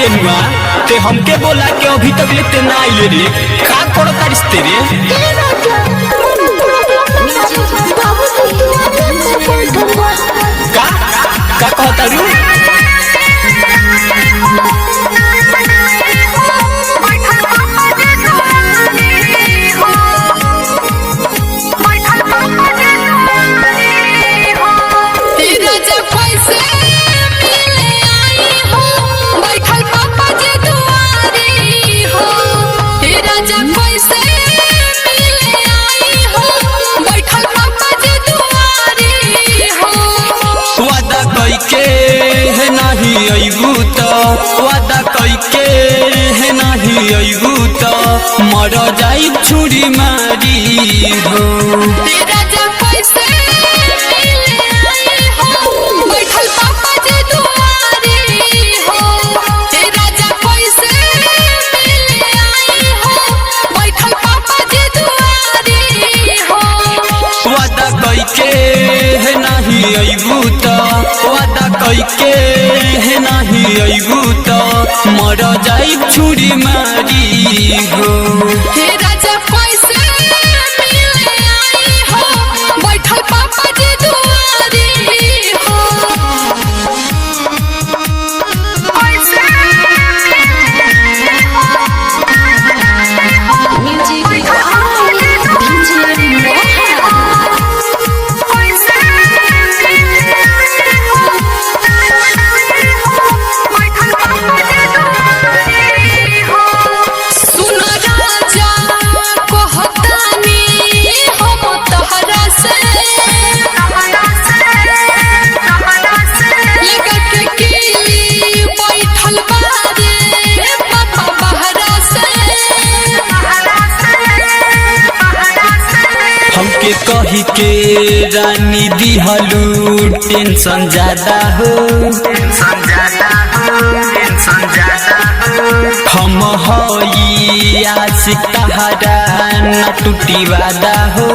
रे नुआ ते हमके बोला कि अभी तक लेते ना आइले रे का करता रिश्ते रे का कहता रू वादा कइके है नहीं अइबू तो मर जाई छुरी मारी हो तेरा जब पैसे मिले आई हो बैठल पापा जे दुआरे हो तेरा जब पैसे मिले आई हो बैठल पापा जे दुआरे हो वादा कइके है नहीं अइबू तो वादा कइके है नहीं अइबू तो मर जाई छुरी मारी हो तेरा जब पैसे मिले आई हो बैठल पापा जे दुआरे हो पैसे म्यूजिक कही के रानी दिहलू टेंशन ज्यादा हो हम हई आशिक तहरा न टूटी वादा हो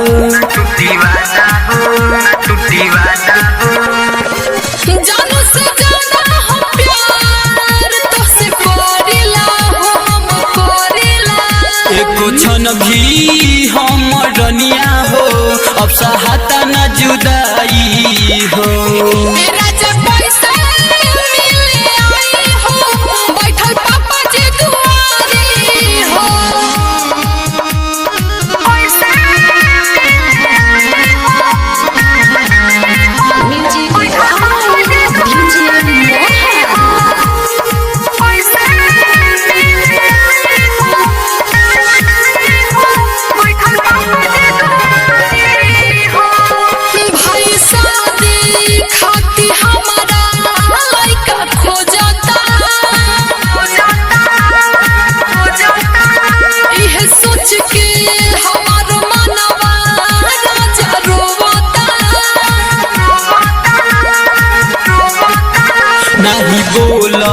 जानू से ज्यादा हम प्यार तोसे करेला हो हम करेला एको क्षण भी हम रनिया हो अब सहाता न जुदाई हो तेरा जब पैसे मिले आई हो बैठल पापा जे दुआरे हो पैसे म्यूजिक नहीं बोल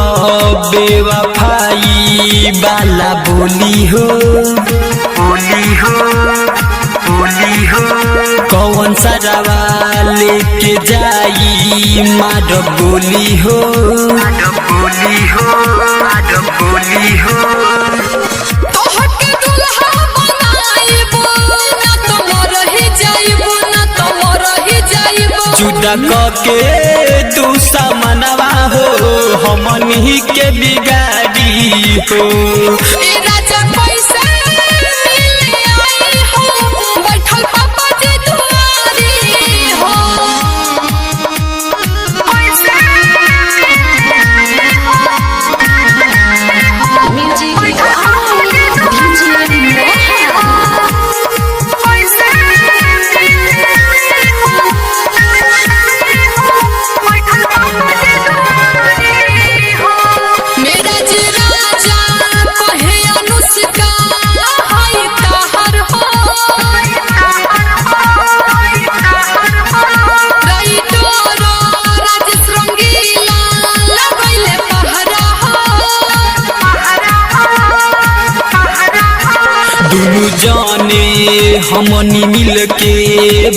बेवफाई वाला बोली हो कौन सारावा लेके जाई मार बोली हो तोहके दुल्हा बनाइबो ना तो मरही जाइबो ना तो मरही जाइबो जुदा के तू सामनवा हो हमनी के बिगाड़ी हो ए राजा पैसे मिले आई हो बैठल पापा जे दुआरे हो पैसे म्यूजिक मेरा जी राजा कहे अनुष्का हाय तहर हो राइटर राजेश रंगीला लगैले पहरा हो दुनु जाने हमनी मिल के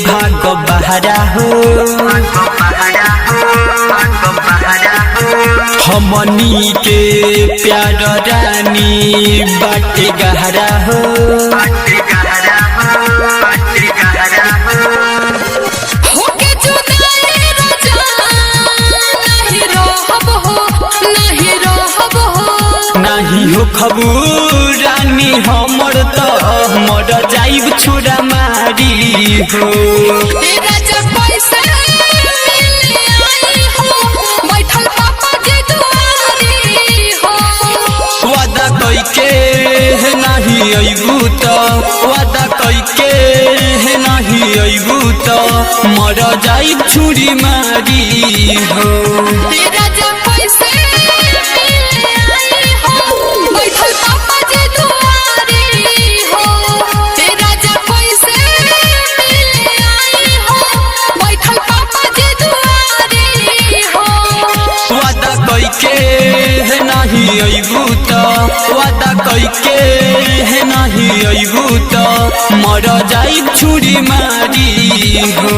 भाग बहरा हो हमनी के प्यार रानी बाटे गहरा हो, होके जुदाई राजा नहीं रहब हो नहीं हो खबू रानी हमर तो मर जाइब छुरा मारी हो। ए राजा पैसे मिले आई हो बैठल पापा जी दुआरी हो। वादा कइके नहीं अइबू तो, वादा कइके नहीं अइबू तो मर जाइब छुरी मारी हो। ए राजा पैसे मिले आई हो बैठल पापा जी दुआरी हो। ए राजा पैसे मिले आई हो बैठल पापा जी दुआरी हो। वादा कइके नहीं अइबू तो, वादा कइके नहीं अइबू तो मर जाइब छुरी मारी हो।